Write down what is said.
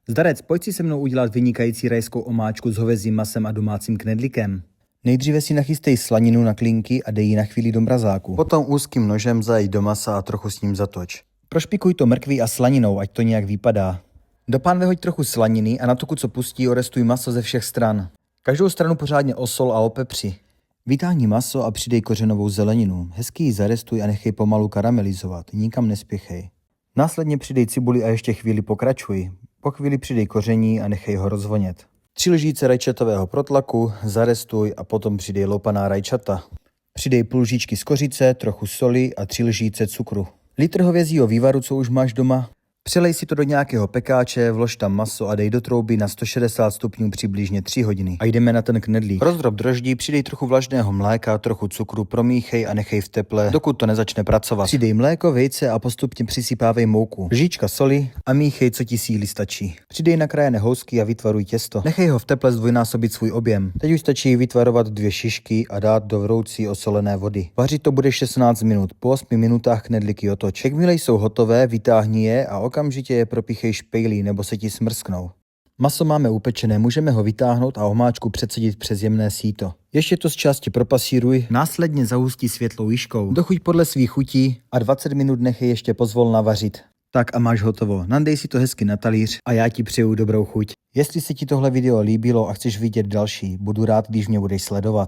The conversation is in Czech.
Zdarec, pojď si se mnou udělat vynikající rajskou omáčku s hovězím masem a domácím knedlíkem. Nejdříve si nachystej slaninu na klínky a dej ji na chvíli do mrazáku. Potom úzkým nožem zajeď do masa a trochu s ním zatoč. Prošpikuj to mrkví a slaninou, ať to nějak vypadá. Do pánve hoď trochu slaniny a na tuku, co pustí, orestuj maso ze všech stran. Každou stranu pořádně osol a opepři. Vytáhni maso a přidej kořenovou zeleninu. Hezky ji zarestuj a nechej pomalu karamelizovat, nikam nespěchej. Následně přidej cibuli a ještě chvíli pokračuj. Po chvíli přidej koření a nechej ho rozvonět. 3 lžíce rajčatového protlaku, zarestuj a potom přidej loupaná rajčata. Přidej půl lžičky z kořice, trochu soli a 3 lžíce cukru. Litr hovězího vývaru, co už máš doma. Přelej si to do nějakého pekáče, vlož tam maso a dej do trouby na 160 stupňů přibližně 3 hodiny. A jdeme na ten knedlík. Rozdrob droždí, přidej trochu vlažného mléka, trochu cukru, promíchej a nechej v teple, dokud to nezačne pracovat. Přidej mléko, vejce a postupně přisypávej mouku. Lžička soli a míchej, co ti síly stačí. Přidej nakrájené housky a vytvaruj těsto. Nechej ho v teple zdvojnásobit svůj objem. Teď už stačí vytvarovat 2 šišky a dát do vroucí osolené vody. Vařit to bude 16 minut. Po 8 minutách knedlíky otoč. Jakmile jsou hotové, vytáhni je a okamžitě je propíchej špejlí, nebo se ti smrsknou. Maso máme upečené, můžeme ho vytáhnout a omáčku předsedit přes jemné síto. Ještě to z části propasíruj, následně zahustí světlou jiškou. Dochuť podle svých chutí a 20 minut nechej ještě pozvolna vařit. Tak a máš hotovo. Nandej si to hezky na talíř a já ti přeju dobrou chuť. Jestli se ti tohle video líbilo a chceš vidět další, budu rád, když mě budeš sledovat.